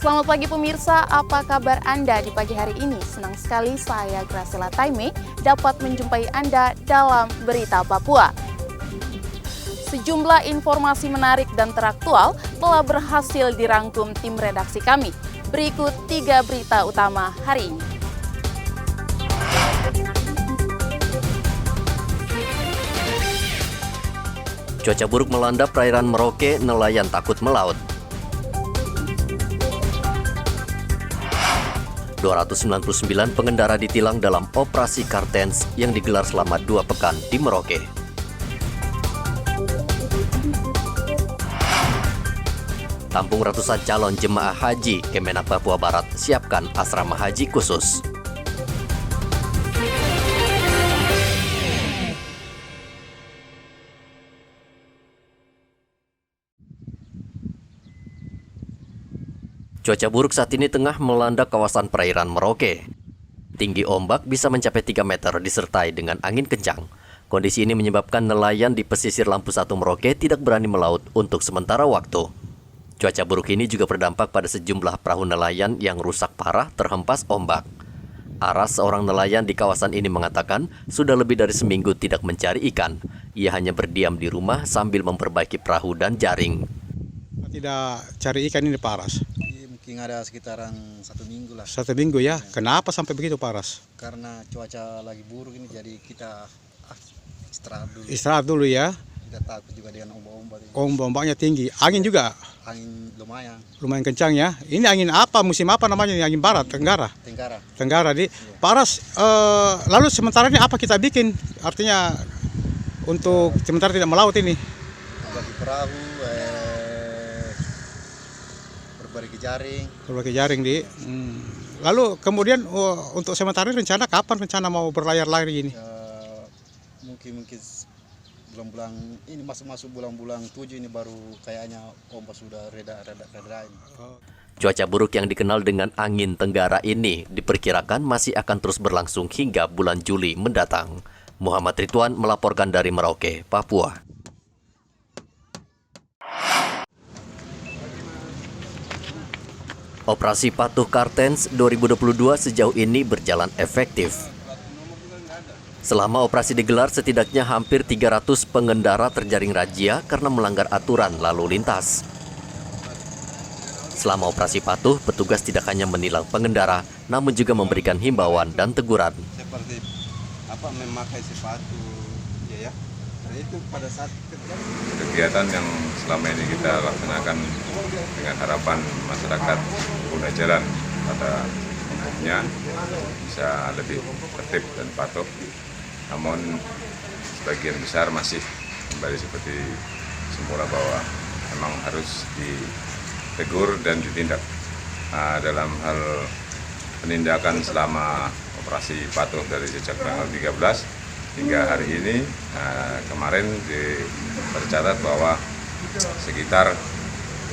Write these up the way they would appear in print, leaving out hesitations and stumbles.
Selamat pagi pemirsa, apa kabar Anda di pagi hari ini? Senang sekali saya Graciela Taime dapat menjumpai Anda dalam Berita Papua. Sejumlah informasi menarik dan teraktual telah berhasil dirangkum tim redaksi kami. Berikut 3 berita utama hari ini. Cuaca buruk melanda perairan Merauke, nelayan takut melaut. 299 pengendara ditilang dalam operasi Kartens yang digelar selama 2 pekan di Merauke. Tampung ratusan calon jemaah haji, Kemenak Papua Barat siapkan asrama haji khusus. Cuaca buruk saat ini tengah melanda kawasan perairan Merauke. Tinggi ombak bisa mencapai 3 meter disertai dengan angin kencang. Kondisi ini menyebabkan nelayan di pesisir Lampu 1 Merauke tidak berani melaut untuk sementara waktu. Cuaca buruk ini juga berdampak pada sejumlah perahu nelayan yang rusak parah terhempas ombak. Aras, seorang nelayan di kawasan ini mengatakan sudah lebih dari seminggu tidak mencari ikan. Ia hanya berdiam di rumah sambil memperbaiki perahu dan jaring. Tidak cari ikan ini Paras. Mungkin ada sekitaran 1 minggu lah. 1 minggu ya? Kenapa sampai begitu Paras? Karena cuaca lagi buruk ini, jadi kita istirahat dulu. Istirahat dulu ya? Kita takut juga dengan ombak-ombak. Ombaknya tinggi. Angin juga? Angin lumayan. Lumayan kencang ya? Ini angin apa? Musim apa namanya? Angin barat? Tenggara? Tenggara. Paras, lalu sementara ini apa kita bikin? Artinya untuk sementara tidak melaut ini? Bagi perahu, berbagai jaring di. Lalu kemudian untuk sementara rencana kapan mau berlayar-layar ini? Mungkin bulan-bulan ini, masuk bulan-bulan 7 ini baru kayaknya ombak sudah reda ini. Cuaca buruk yang dikenal dengan angin tenggara ini diperkirakan masih akan terus berlangsung hingga bulan Juli mendatang. Muhammad Ridwan melaporkan dari Merauke, Papua. Operasi Patuh Kartens 2022 sejauh ini berjalan efektif. Selama operasi digelar, setidaknya hampir 300 pengendara terjaring razia karena melanggar aturan lalu lintas. Selama operasi patuh, petugas tidak hanya menilang pengendara, namun juga memberikan himbauan dan teguran. Seperti memakai sepatu, ya. Nah, itu pada saat kegiatan yang selama ini kita laksanakan dengan harapan masyarakat pengguna jalan pada umumnya bisa lebih tertib dan patuh. Namun sebagian besar masih kembali seperti semula bahwa memang harus ditegur dan ditindak. Dalam hal penindakan selama operasi patuh dari sejak tanggal 13 hingga hari ini, kemarin tercatat bahwa sekitar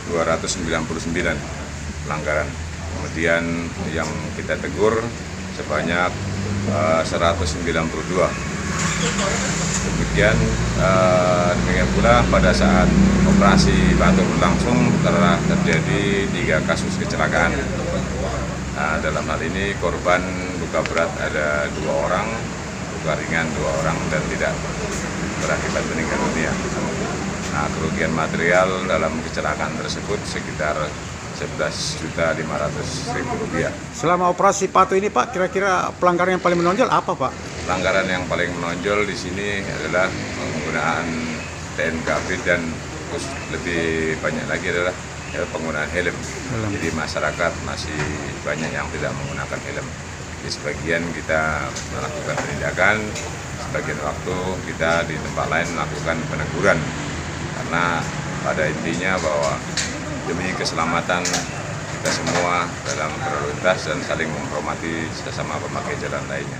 299 pelanggaran. Kemudian yang kita tegur sebanyak 192. Demikian pula pada saat operasi patuh berlangsung telah terjadi 3 kasus kecelakaan. Dalam hal ini korban luka berat ada 2 orang, luka ringan 2 orang, dan tidak berakibat meninggal dunia. Kerugian material dalam kecelakaan tersebut sekitar 11.500.000 rupiah. Selama operasi patuh ini Pak, kira-kira pelanggaran yang paling menonjol apa Pak? Pelanggaran yang paling menonjol di sini adalah penggunaan TNKB dan lebih banyak lagi adalah penggunaan helm. Jadi masyarakat masih banyak yang tidak menggunakan helm. Di sebagian kita melakukan penindakan, sebagian waktu kita di tempat lain melakukan peneguran. Karena pada intinya bahwa demi keselamatan kita semua dalam berlalu lintas dan saling menghormati sesama pemakai jalan lainnya.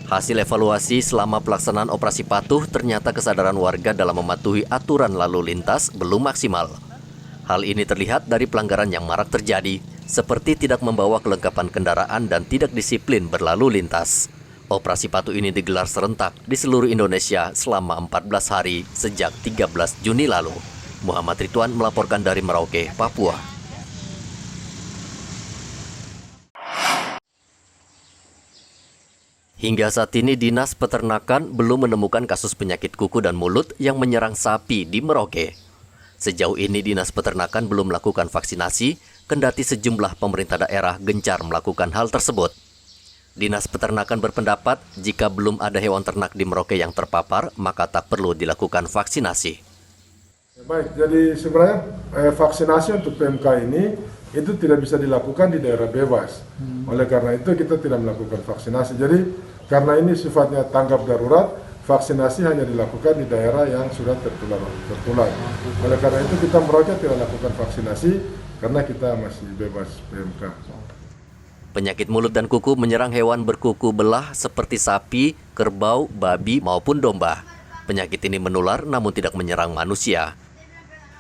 Hasil evaluasi selama pelaksanaan operasi patuh, ternyata kesadaran warga dalam mematuhi aturan lalu lintas belum maksimal. Hal ini terlihat dari pelanggaran yang marak terjadi, seperti tidak membawa kelengkapan kendaraan dan tidak disiplin berlalu lintas. Operasi patuh ini digelar serentak di seluruh Indonesia selama 14 hari sejak 13 Juni lalu. Muhammad Ridwan melaporkan dari Merauke, Papua. Hingga saat ini Dinas Peternakan belum menemukan kasus penyakit kuku dan mulut yang menyerang sapi di Merauke. Sejauh ini Dinas Peternakan belum melakukan vaksinasi, kendati sejumlah pemerintah daerah gencar melakukan hal tersebut. Dinas Peternakan berpendapat jika belum ada hewan ternak di Merauke yang terpapar, maka tak perlu dilakukan vaksinasi. Baik, jadi sebenarnya vaksinasi untuk PMK ini itu tidak bisa dilakukan di daerah bebas. Oleh karena itu kita tidak melakukan vaksinasi. Jadi karena ini sifatnya tanggap darurat, vaksinasi hanya dilakukan di daerah yang sudah tertular. Oleh karena itu kita Merauke tidak lakukan vaksinasi karena kita masih bebas PMK. Penyakit mulut dan kuku menyerang hewan berkuku belah seperti sapi, kerbau, babi maupun domba. Penyakit ini menular namun tidak menyerang manusia.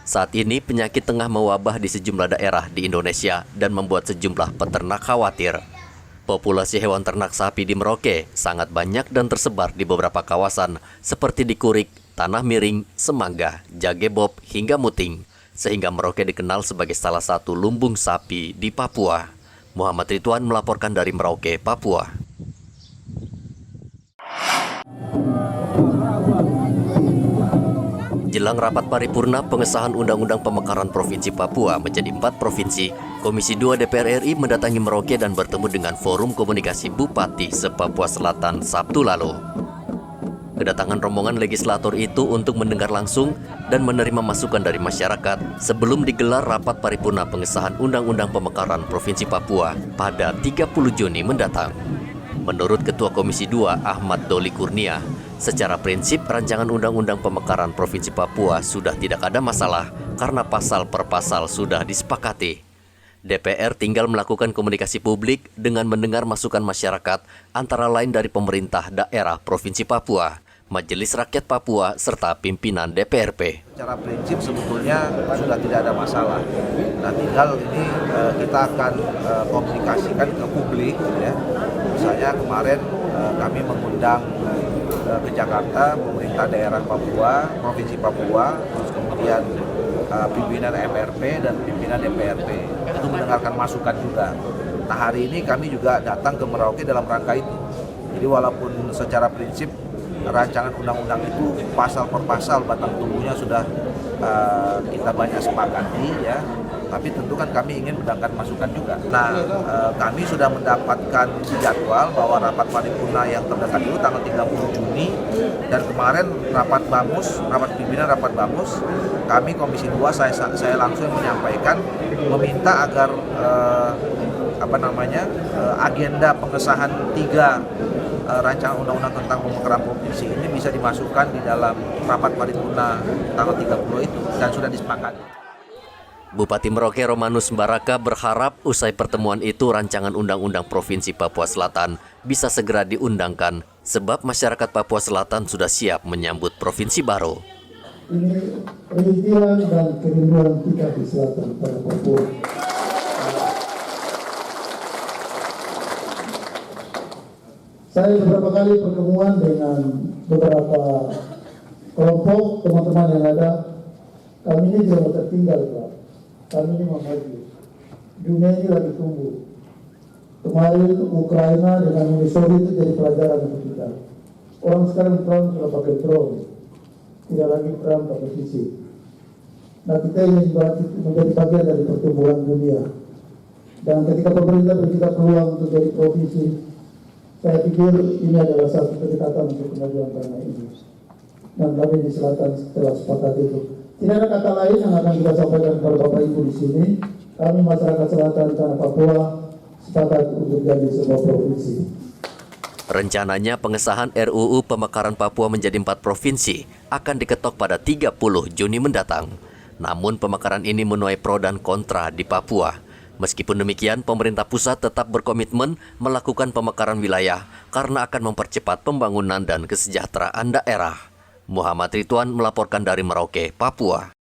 Saat ini penyakit tengah mewabah di sejumlah daerah di Indonesia dan membuat sejumlah peternak khawatir. Populasi hewan ternak sapi di Merauke sangat banyak dan tersebar di beberapa kawasan seperti di Kurik, Tanah Miring, Semangga, Jagebob, hingga Muting. Sehingga Merauke dikenal sebagai salah satu lumbung sapi di Papua. Muhammad Ridwan melaporkan dari Merauke, Papua. Jelang rapat paripurna pengesahan Undang-Undang Pemekaran Provinsi Papua menjadi 4 provinsi, Komisi 2 DPR RI mendatangi Merauke dan bertemu dengan Forum Komunikasi Bupati se-Papua Selatan Sabtu lalu. Kedatangan rombongan legislator itu untuk mendengar langsung dan menerima masukan dari masyarakat sebelum digelar rapat paripurna pengesahan Undang-Undang Pemekaran Provinsi Papua pada 30 Juni mendatang. Menurut Ketua Komisi 2 Ahmad Doli Kurnia, secara prinsip rancangan Undang-Undang Pemekaran Provinsi Papua sudah tidak ada masalah karena pasal per pasal sudah disepakati. DPR tinggal melakukan komunikasi publik dengan mendengar masukan masyarakat antara lain dari pemerintah daerah Provinsi Papua, Majelis Rakyat Papua, serta pimpinan DPRP. Secara prinsip sebetulnya sudah tidak ada masalah. Nah tinggal ini kita akan komunikasikan ke publik ya. Misalnya kemarin kami mengundang ke Jakarta pemerintah daerah Papua, Provinsi Papua, terus kemudian pimpinan MRP dan pimpinan DPRP untuk mendengarkan masukan juga. Nah hari ini kami juga datang ke Merauke dalam rangka itu. Jadi walaupun secara prinsip rancangan undang-undang itu pasal per pasal batang tubuhnya sudah kita banyak sepakati ya, tapi tentu kan kami ingin mendengarkan masukan juga. Nah kami sudah mendapatkan jadwal bahwa rapat paripurna yang terdekat itu tanggal 30 Juni dan kemarin rapat pimpinan rapat Bamus, kami Komisi 2 saya langsung menyampaikan meminta agar agenda pengesahan 3 rancangan undang-undang tentang pemekaran provinsi ini bisa dimasukkan di dalam rapat paripurna tanggal 30 itu dan sudah disepakati. Bupati Merauke Romanus Baraka berharap usai pertemuan itu rancangan Undang-Undang Provinsi Papua Selatan bisa segera diundangkan sebab masyarakat Papua Selatan sudah siap menyambut provinsi baru. Ini rintihan dan kerinduan kita di selatan pada Papua. Saya beberapa kali pertemuan dengan beberapa kelompok teman-teman yang ada. Kami ini tidak tertinggal, Pak. Kami ini mau maju. Dunia ini lagi tumbuh. Kemarin Ukraina dengan Uni Soviet itu jadi pelajaran untuk kita. Orang sekarang perang sudah pakai drone, tidak lagi perang pakai fisik. Nah kita ingin menjadi bagian dari pertumbuhan dunia. Dan ketika pemerintah berbicara peluang untuk jadi provinsi, saya pikir ini adalah satu kedekatan untuk kemajuan tanah ini. Dan kami di selatan telah sepakat itu. Tidak ada kata lain yang akan kita sampaikan kepada Bapak Ibu di sini. Kami masyarakat selatan tanah Papua sepakat untuk jadi sebuah provinsi. Rencananya pengesahan RUU Pemekaran Papua menjadi 4 provinsi akan diketok pada 30 Juni mendatang. Namun pemekaran ini menuai pro dan kontra di Papua. Meskipun demikian, pemerintah pusat tetap berkomitmen melakukan pemekaran wilayah karena akan mempercepat pembangunan dan kesejahteraan daerah. Muhammad Ridwan melaporkan dari Merauke, Papua.